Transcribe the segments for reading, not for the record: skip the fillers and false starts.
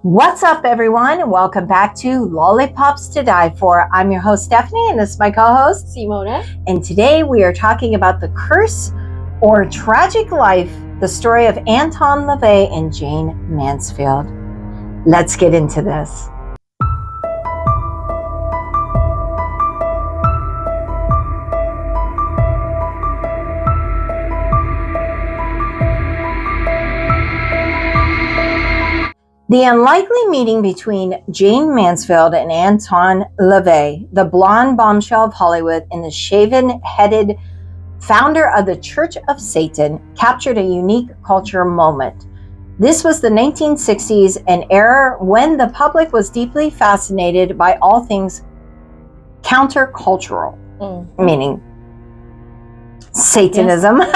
What's up, everyone, and welcome back to Lollipops to Die For. I'm your host, Stephanie, and this is my co-host, Simona. And today we are talking about the curse or tragic life, the story of Anton Lavey and Jane Mansfield. Let's get into this. The unlikely meeting between Jane Mansfield and Anton Lavey, the blonde bombshell of Hollywood and the shaven-headed founder of the Church of Satan, captured a unique cultural moment. This was the 1960s, an era when the public was deeply fascinated by all things countercultural, meaning Satanism. Yes.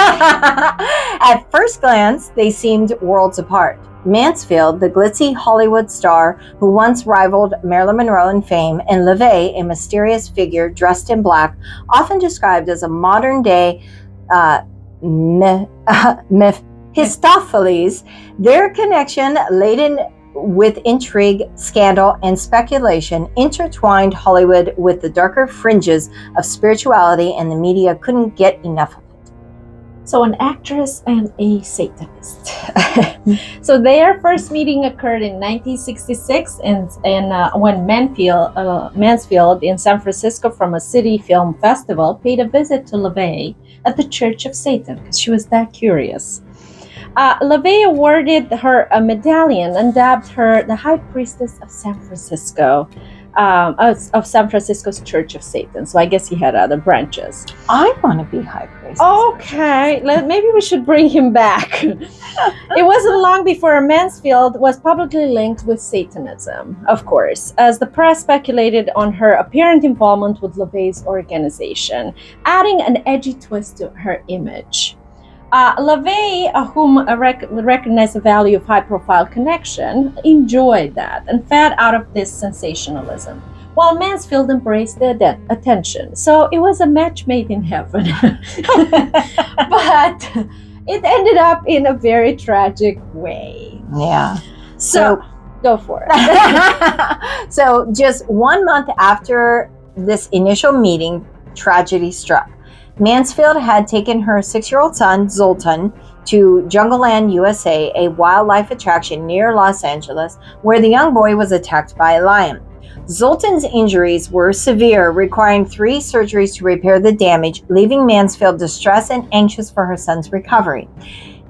At first glance, they seemed worlds apart. Mansfield, the glitzy Hollywood star who once rivaled Marilyn Monroe in fame, and Lavey, a mysterious figure dressed in black, often described as a modern-day Mephistopheles. Their connection, laden with intrigue, scandal, and speculation, intertwined Hollywood with the darker fringes of spirituality, and the media couldn't get enough of it. So an actress and a Satanist. So their first meeting occurred in 1966 and when Mansfield in San Francisco from a city film festival paid a visit to Lavey at the Church of Satan because she was that curious. Lavey awarded her a medallion and dubbed her the High Priestess of San Francisco. Of San Francisco's Church of Satan. So I guess he had other branches. I want to be high priest. Okay, maybe we should bring him back. It wasn't long before Mansfield was publicly linked with Satanism, of course, as the press speculated on her apparent involvement with Lavey's organization, adding an edgy twist to her image. Lavey, whom recognized the value of high-profile connection, enjoyed that and fed out of this sensationalism, while Mansfield embraced the attention. So it was a match made in heaven. But it ended up in a very tragic way. Yeah. So go for it. So just 1 month after this initial meeting, tragedy struck. Mansfield had taken her 6-year-old son, Zoltan, to Jungleland, USA, a wildlife attraction near Los Angeles, where the young boy was attacked by a lion. Zoltan's injuries were severe, requiring 3 surgeries to repair the damage, leaving Mansfield distressed and anxious for her son's recovery.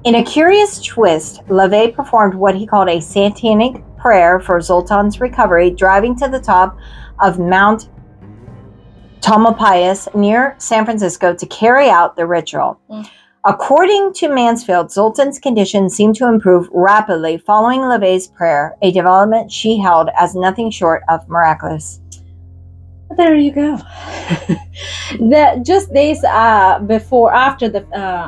In a curious twist, Lavey performed what he called a satanic prayer for Zoltan's recovery, driving to the top of Mount Tamalpais near San Francisco to carry out the ritual. According to Mansfield, Zoltan's condition seemed to improve rapidly following Lavey's prayer, a development she held as nothing short of miraculous. There you go. Just days after the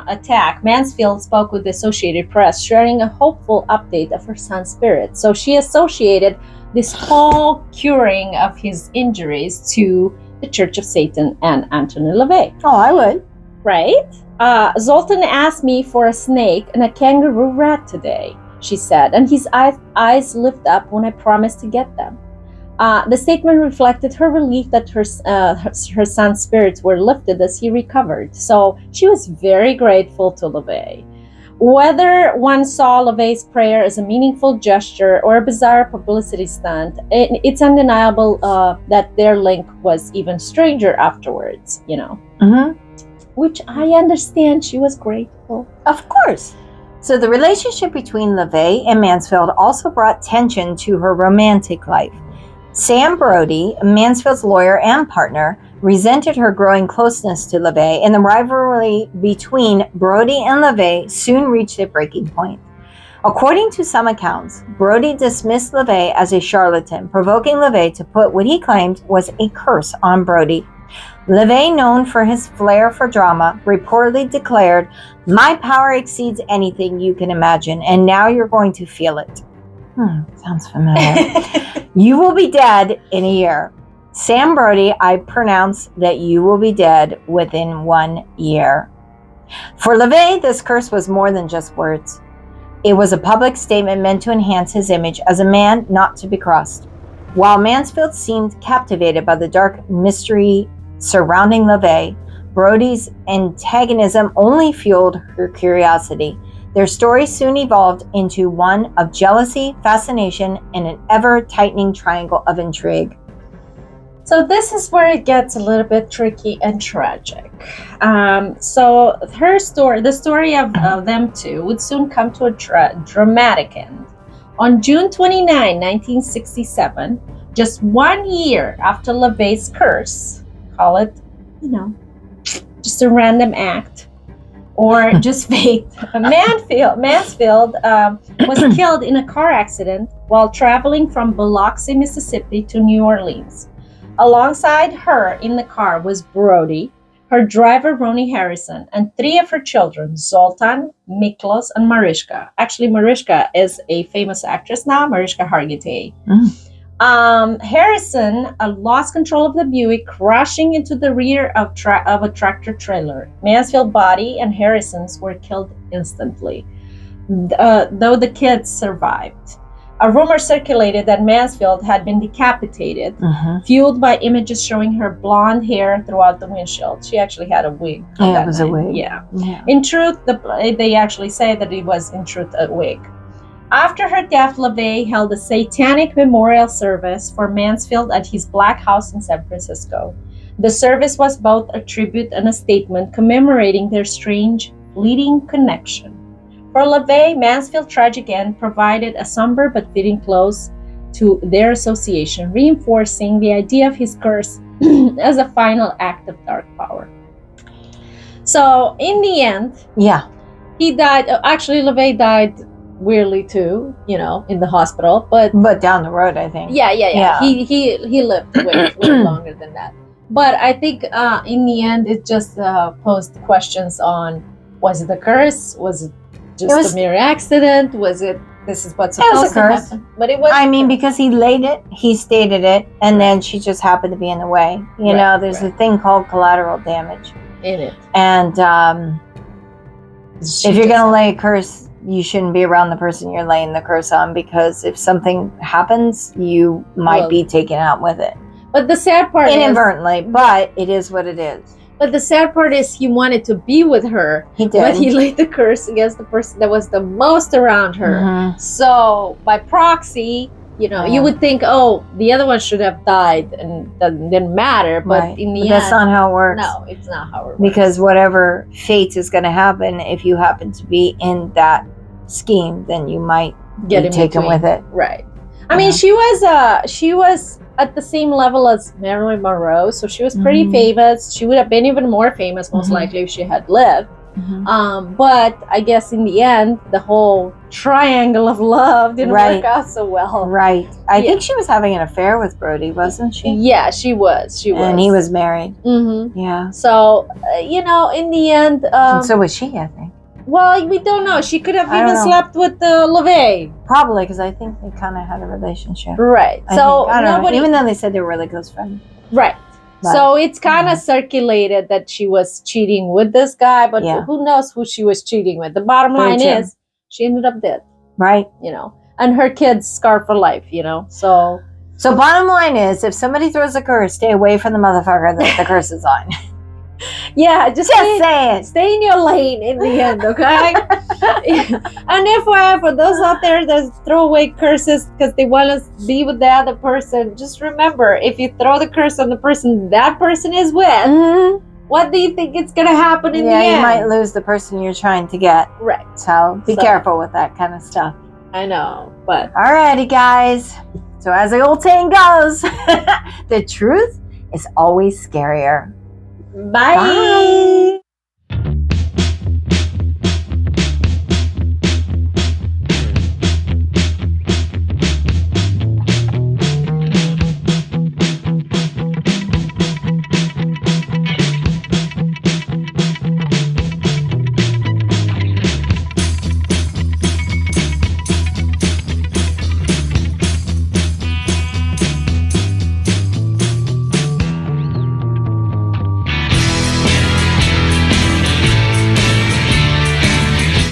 attack, Mansfield spoke with the Associated Press, sharing a hopeful update of her son's spirit. So she associated this whole curing of his injuries to the Church of Satan and Anton Lavey. Oh, I would. Right? Zoltan asked me for a snake and a kangaroo rat today, she said, and his eyes lit up when I promised to get them. The statement reflected her relief that her son's spirits were lifted as he recovered. So she was very grateful to Lavey. Whether one saw Lavey's prayer as a meaningful gesture or a bizarre publicity stunt, it's undeniable that their link was even stranger afterwards, you know. Mm-hmm. Which I understand she was grateful. Of course. So the relationship between Lavey and Mansfield also brought tension to her romantic life. Sam Brody, Mansfield's lawyer and partner, resented her growing closeness to Lavey, and the rivalry between Brody and Lavey soon reached a breaking point. According to some accounts, Brody dismissed Lavey as a charlatan, provoking Lavey to put what he claimed was a curse on Brody. Lavey, known for his flair for drama, reportedly declared, "My power exceeds anything you can imagine, and now you're going to feel it." Sounds familiar. "You will be dead in a year. Sam Brody, I pronounce that you will be dead within 1 year." For Lavey, this curse was more than just words. It was a public statement meant to enhance his image as a man not to be crossed. While Mansfield seemed captivated by the dark mystery surrounding Lavey, Brody's antagonism only fueled her curiosity. Their story soon evolved into one of jealousy, fascination, and an ever-tightening triangle of intrigue. So this is where it gets a little bit tricky and tragic. So her story, the story of them two, would soon come to a dramatic end. On June 29, 1967, just 1 year after Lavey's curse, call it, just a random act, or just fate, Mansfield was killed in a car accident while traveling from Biloxi, Mississippi to New Orleans. Alongside her in the car was Brody, her driver Ronnie Harrison, and 3 of her children, Zoltan, Miklos, and Mariska. Actually, Mariska is a famous actress now, Mariska Hargitay. Harrison lost control of the Buick, crashing into the rear of a tractor trailer. Mansfield's body and Harrison's were killed instantly, though the kids survived. A rumor circulated that Mansfield had been decapitated, fueled by images showing her blonde hair throughout the windshield. She actually had a wig. Yeah, it was a wig. Yeah. In truth, they actually say that it was, in truth, a wig. After her death, Lavey held a satanic memorial service for Mansfield at his black house in San Francisco. The service was both a tribute and a statement commemorating their strange, fleeting connection. For Lavey, Mansfield's tragic end provided a somber but fitting close to their association, reinforcing the idea of his curse as a final act of dark power. So, in the end, he died. Actually, Lavey died weirdly too, in the hospital, but down the road, I think. Yeah. He lived way longer than that. But I think in the end, it just posed questions on: was it a curse? Was it just a mere accident? This is what's supposed to happen? But it was. Because he stated it, and then she just happened to be in the way. There's a thing called collateral damage in it. And if you're going to lay a curse, you shouldn't be around the person you're laying the curse on, because if something happens, you might be taken out with it. But the sad part inadvertently, but it is what it is. But the sad part is he wanted to be with her. He did. But he laid the curse against the person that was the most around her. So by proxy, you would think, the other one should have died and that didn't matter. But in the end, that's not how it works. No, it's not how it works. Because whatever fate is going to happen, if you happen to be in that scheme, then you might get taken with it. Right. I mean, she was at the same level as Marilyn Monroe, so she was pretty famous. She would have been even more famous, most likely, if she had lived. But I guess in the end, the whole triangle of love didn't work out so well. Right. I think she was having an affair with Brody, wasn't she? Yeah, she was. And he was married. Yeah. So, in the end... and so was she, I think. Well, we don't know. She could have even slept with Lavey. Probably, because I think they kind of had a relationship. Right. I don't know. Even though they said they were really close friends. Right. But, so it's kind of circulated that she was cheating with this guy, but who knows who she was cheating with. The bottom line is she ended up dead. Right. And her kids scarred for life, So bottom line is, if somebody throws a curse, stay away from the motherfucker that the curse is on. Yeah, just saying. Stay in your lane in the end, okay? And FYI, for those out there that throw away curses because they want to be with the other person, just remember, if you throw the curse on the person that person is with, what do you think it's going to happen in the end? Yeah, you might lose the person you're trying to get. Right. So be careful with that kind of stuff. I know, but... Alrighty, guys. So as the old saying goes, the truth is always scarier. Bye.